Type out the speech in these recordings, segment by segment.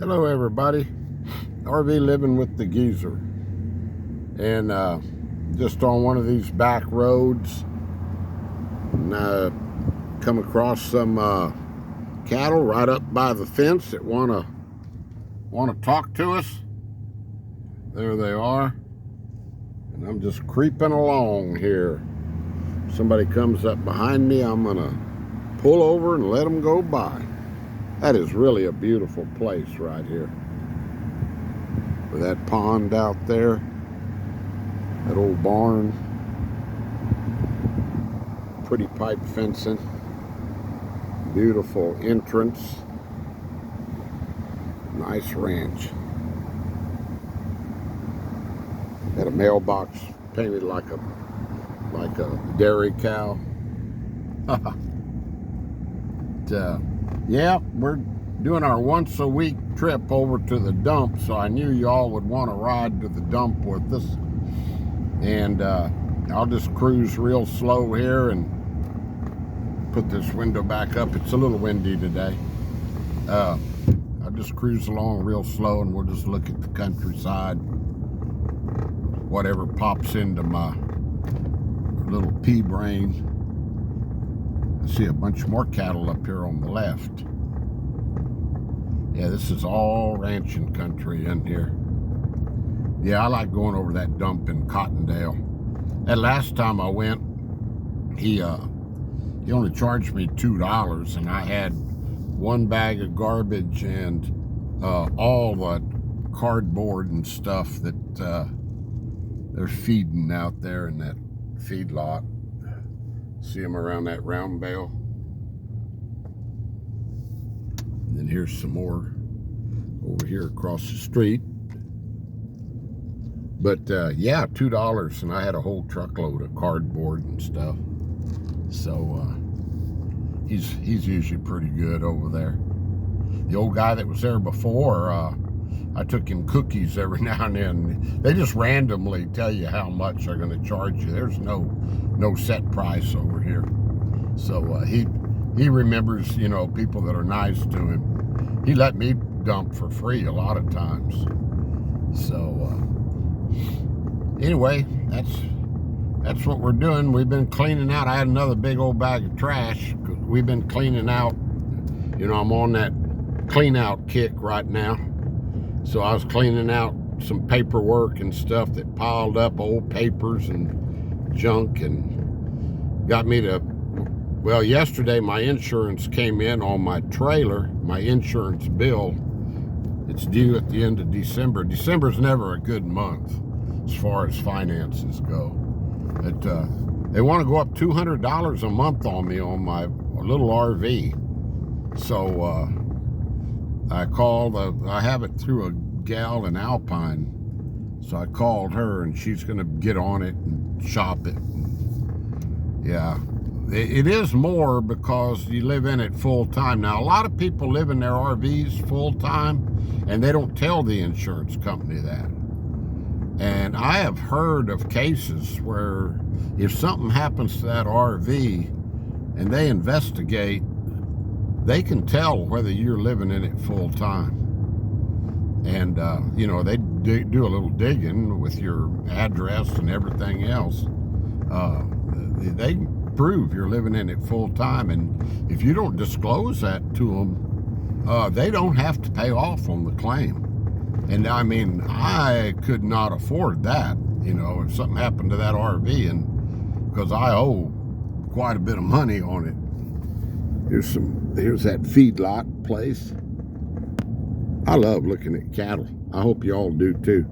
Hello everybody, RV living with the geezer, and just on one of these back roads, and come across some cattle right up by the fence that want to talk to us. There they are, and I'm just creeping along here. Somebody comes up behind me, I'm gonna pull over and let them go by. That is really a beautiful place right here. With that pond out there, that old barn, pretty pipe fencing, beautiful entrance, nice ranch. Got a mailbox painted like a dairy cow. Yeah, we're doing our once a week trip over to the dump, so I knew y'all would want to ride to the dump with us. And I'll just cruise real slow here and put this window back up. It's a little windy today. I'll just cruise along real slow and we'll just look at the countryside. Whatever pops into my little pea brain. I see a bunch more cattle up here on the left. Yeah, this is all ranching country in here. Yeah, I like going over that dump in Cottondale. That last time I went, he only charged me $2, and I had one bag of garbage and all the cardboard and stuff that they're feeding out there in that feed lot. See them around that round bale. And then here's some more over here across the street. But yeah, $2, and I had a whole truckload of cardboard and stuff. So he's usually pretty good over there. The old guy that was there before, I took him cookies every now and then. They just randomly tell you how much they're going to charge you. There's no set price over here. So he remembers, you know, people that are nice to him. He let me dump for free a lot of times. So anyway, that's what we're doing. We've been cleaning out. I had another big old bag of trash. We've been cleaning out. You know, I'm on that clean out kick right now. So I was cleaning out some paperwork and stuff that piled up, old papers and junk, and got me to, well, yesterday my insurance came in on my trailer, my insurance bill. It's due at the end of December. December's never a good month as far as finances go. But they want to go up $200 a month on me on my little RV. So I called, I have it through a gal in Alpine. So I called her and she's going to get on it and shop it. Yeah, it is more because you live in it full time. Now, a lot of people live in their RVs full time and they don't tell the insurance company that. And I have heard of cases where if something happens to that RV and they investigate, they can tell whether you're living in it full time. And, you know, they do a little digging with your address and everything else. They prove you're living in it full time. And if you don't disclose that to them, they don't have to pay off on the claim. And I mean, I could not afford that, you know, if something happened to that RV, and because I owe quite a bit of money on it. Here's that feedlot place. I love looking at cattle. I hope you all do too.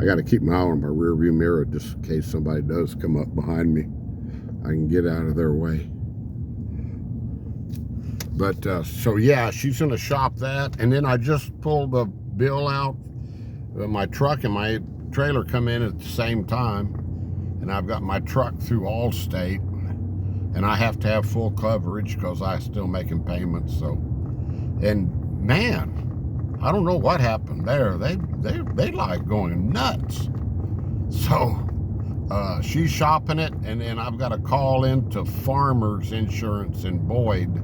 I got to keep my eye on my rear view mirror just in case somebody does come up behind me. I can get out of their way. But so yeah, she's gonna shop that, and then I just pulled the bill out. My truck and my trailer come in at the same time, and I've got my truck through Allstate, and I have to have full coverage because I'm still making payments. So, and man, I don't know what happened there. They like going nuts. So she's shopping it, and then I've got to call into Farmers Insurance in Boyd.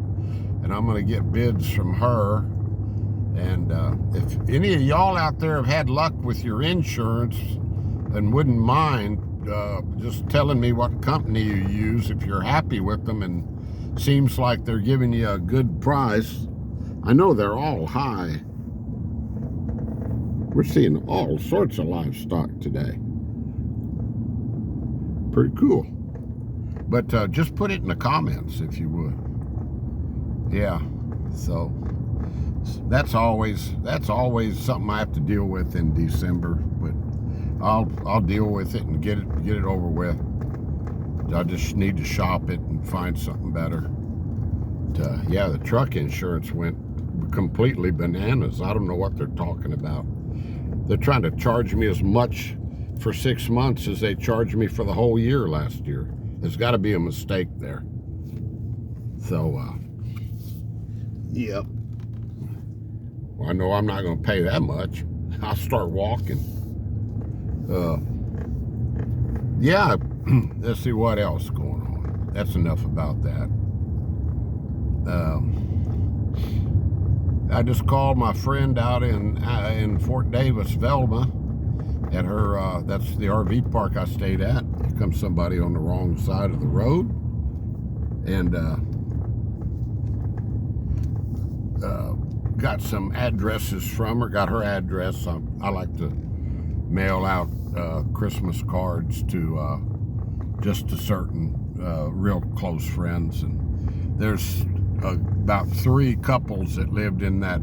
and I'm going to get bids from her. And if any of y'all out there have had luck with your insurance and wouldn't mind just telling me what company you use, if you're happy with them and seems like they're giving you a good price. I know they're all high. We're seeing all sorts of livestock today. Pretty cool. But just put it in the comments if you would. Yeah, so that's always something I have to deal with in December, but I'll deal with it and get it over with. I just need to shop it and find something better. But, yeah, the truck insurance went completely bananas. I don't know what they're talking about. They're trying to charge me as much for 6 months as they charged me for the whole year last year. There's got to be a mistake there. So, yep. Well, I know I'm not going to pay that much. I'll start walking. Yeah, let's see what else is going on. That's enough about that. I just called my friend out in Fort Davis, Velma, at her, that's the RV park I stayed at. Here comes somebody on the wrong side of the road. And got some addresses from her, got her address. I like to mail out Christmas cards to just to certain real close friends. And there's about 3 couples that lived in that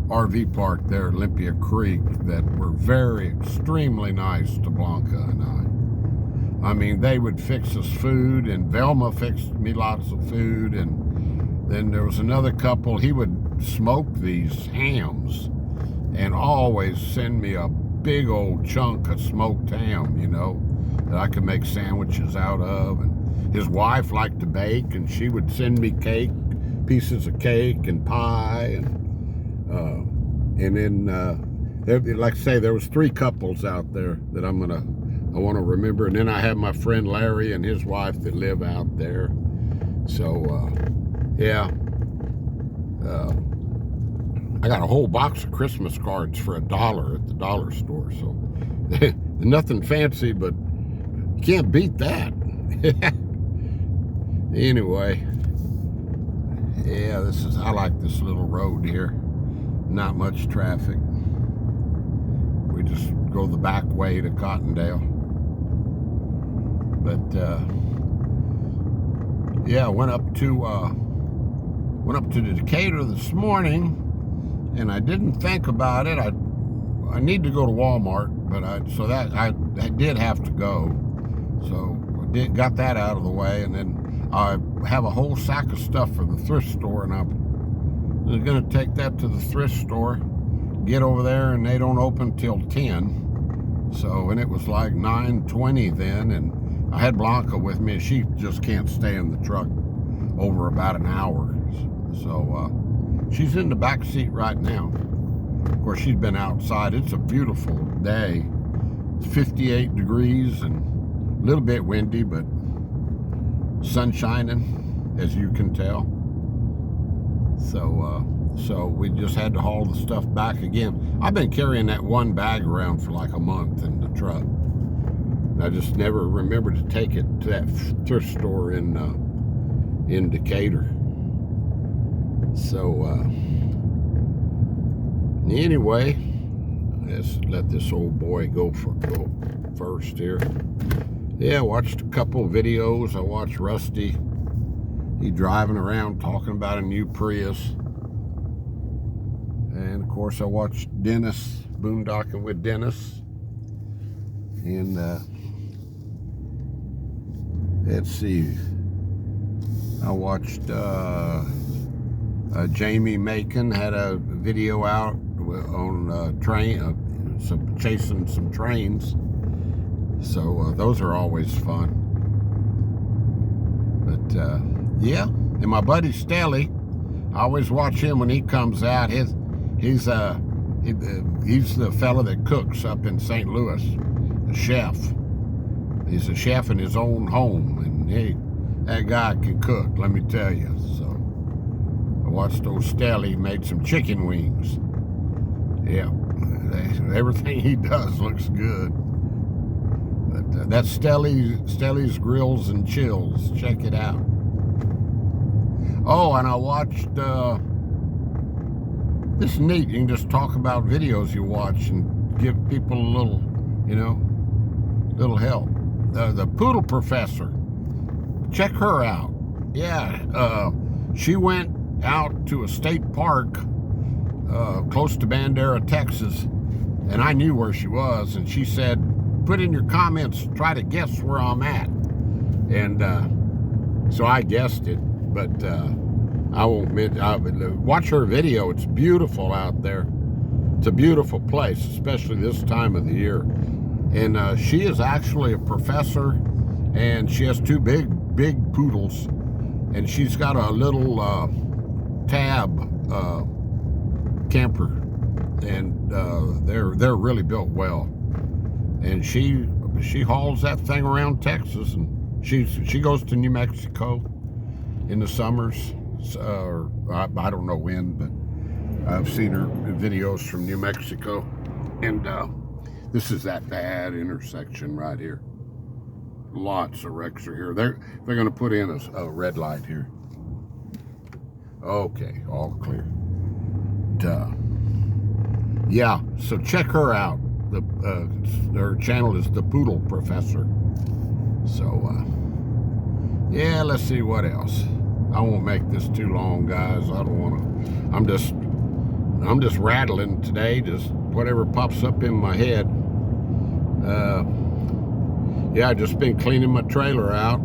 RV park there at Olympia Creek that were very extremely nice to Blanca and I. I mean, they would fix us food, and Velma fixed me lots of food. And then there was another couple, he would smoke these hams and always send me a big old chunk of smoked ham, you know, that I could make sandwiches out of. And his wife liked to bake, and she would send me cake, pieces of cake and pie. And then, like I say, there was 3 couples out there that I want to remember. And then I have my friend Larry and his wife that live out there. So, yeah. I got a whole box of Christmas cards for $1 at the dollar store. So, nothing fancy, but you can't beat that. Anyway, yeah, I like this little road here. Not much traffic. We just go the back way to Cottondale. But yeah, went up to Decatur this morning, and I didn't think about it. I need to go to Walmart, but I did have to go. So I got that out of the way, and then I have a whole sack of stuff for the thrift store, and I'm going to take that to the thrift store, get over there, and they don't open till 10. So, and it was like 9:20 then, and I had Blanca with me, and she just can't stay in the truck over about an hour. So she's in the back seat right now. Of course, she's been outside. It's a beautiful day. It's 58 degrees and a little bit windy, but sun shining, as you can tell. So we just had to haul the stuff back again. I've been carrying that one bag around for like a month in the truck. I just never remembered to take it to that thrift store in Decatur. So anyway, let's let this old boy go first here. Yeah, I watched a couple of videos. I watched Rusty. He driving around talking about a new Prius. And of course I watched Dennis, boondocking with Dennis. And let's see, I watched Jamie Macon had a video out on chasing some trains. So those are always fun. But yeah, and my buddy Stelly, I always watch him when he comes out. He's the fella that cooks up in St. Louis, the chef. He's a chef in his own home, and that guy can cook, let me tell you. So I watched old Stelly made some chicken wings. Yeah, everything he does looks good. But that's Stelly's Grills and Chills. Check it out. Oh, and I watched, this is neat. You can just talk about videos you watch and give people a little, little help. The Poodle Professor. Check her out. Yeah, she went out to a state park close to Bandera, Texas, and I knew where she was, and she said, put in your comments, try to guess where I'm at. And so I guessed it, but I won't watch her video. It's beautiful out there. It's a beautiful place, especially this time of the year. And she is actually a professor, and she has two big poodles, and she's got a little tab camper, and they're really built well. And she hauls that thing around Texas, and she goes to New Mexico in the summers. I don't know when, but I've seen her videos from New Mexico. And this is that bad intersection right here. Lots of wrecks are here. They're going to put in a red light here. Okay, all clear. Yeah, so check her out. Her channel is The Poodle Professor. So, yeah, let's see what else. I won't make this too long, guys. I don't want to. I'm just rattling today, just whatever pops up in my head. Yeah, I just been cleaning my trailer out,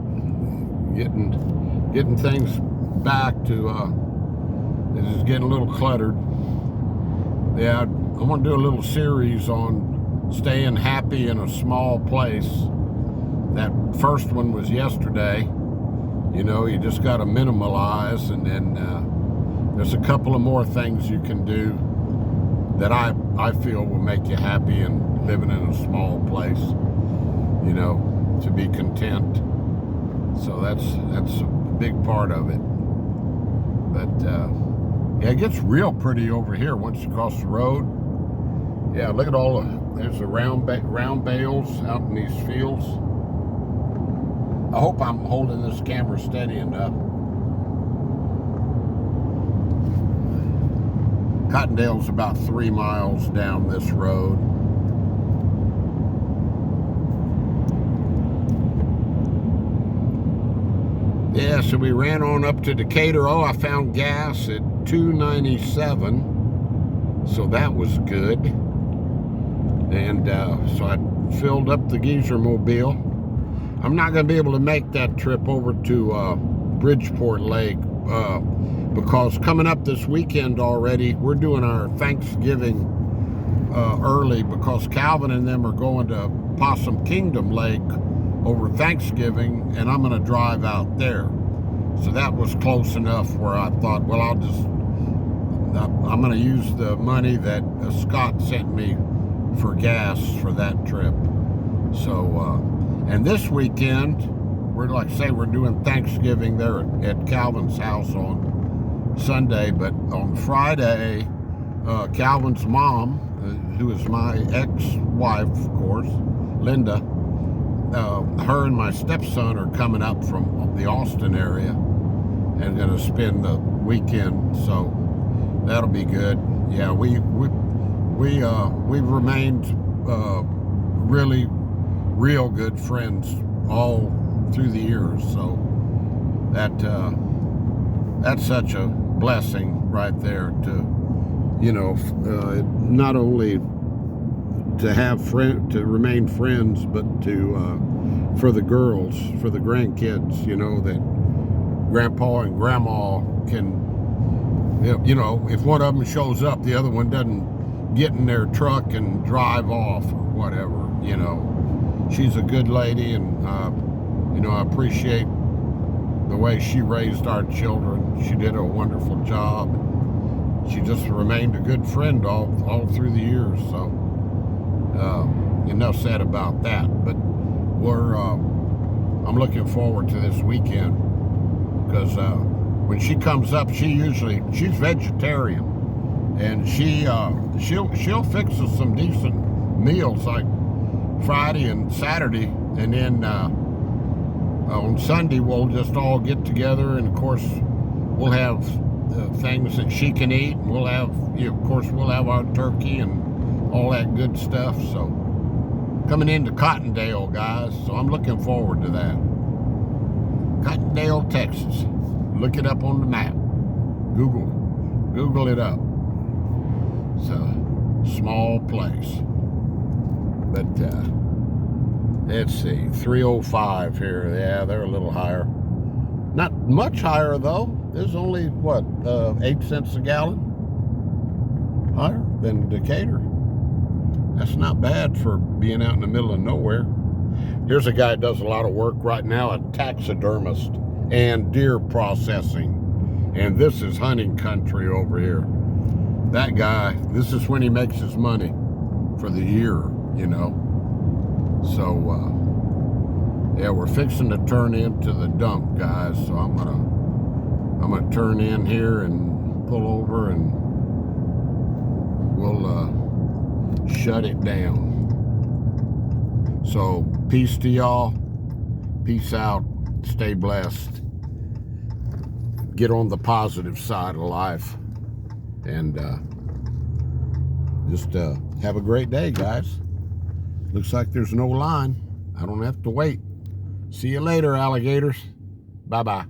getting things back to. It is getting a little cluttered. Yeah, I want to do a little series on staying happy in a small place. That first one was yesterday. You just got to minimalize, and then there's a couple of more things you can do that I feel will make you happy in living in a small place, to be content. So that's a big part of it. But yeah, it gets real pretty over here once you cross the road. Yeah, look at there's the round bales out in these fields. I hope I'm holding this camera steady enough. Cottondale's about 3 miles down this road. Yeah, so we ran on up to Decatur. Oh, I found gas at $2.97, so that was good. And so I filled up the Geezer Mobile. I'm not going to be able to make that trip over to Bridgeport Lake because coming up this weekend already, we're doing our Thanksgiving early because Calvin and them are going to Possum Kingdom Lake over Thanksgiving, and I'm going to drive out there. So that was close enough where I thought, well, I'm going to use the money that Scott sent me for gas for that trip. So, and this weekend, we're doing Thanksgiving there at Calvin's house on Sunday, but on Friday, Calvin's mom, who is my ex-wife, of course, Linda, her and my stepson are coming up from the Austin area and going to spend the weekend, so that'll be good. Yeah, we've remained really real good friends all through the years, so that's such a blessing right there to not only to remain friends, but for the girls, for the grandkids, that grandpa and grandma can, if one of them shows up, the other one doesn't get in their truck and drive off or whatever. She's a good lady, and I appreciate the way she raised our children. She did a wonderful job. She just remained a good friend all through the years. So enough said about that. But I'm looking forward to this weekend because when she comes up, she's vegetarian, and she'll fix us some decent meals like Friday and Saturday, and then on Sunday we'll just all get together, and of course we'll have things that she can eat, and we'll have, of course, we'll have our turkey and all that good stuff. So coming into Cottondale, guys, so I'm looking forward to that. Cottondale, Texas. Look it up on the map. Google it up. It's a small place. But let's see, 305 here. Yeah, they're a little higher. Not much higher though. There's only what, 8 cents a gallon higher than Decatur. That's not bad for being out in the middle of nowhere. Here's a guy that does a lot of work right now, a taxidermist and deer processing. And this is hunting country over here. That guy, this is when he makes his money for the year, you know. So, yeah, we're fixing to turn into the dump, guys. So I'm gonna turn in here and pull over, and we'll shut it down. So peace to y'all. Peace out. Stay blessed. Get on the positive side of life, and just have a great day, guys. Looks like there's no line. I don't have to wait. See you later, alligators. Bye-bye.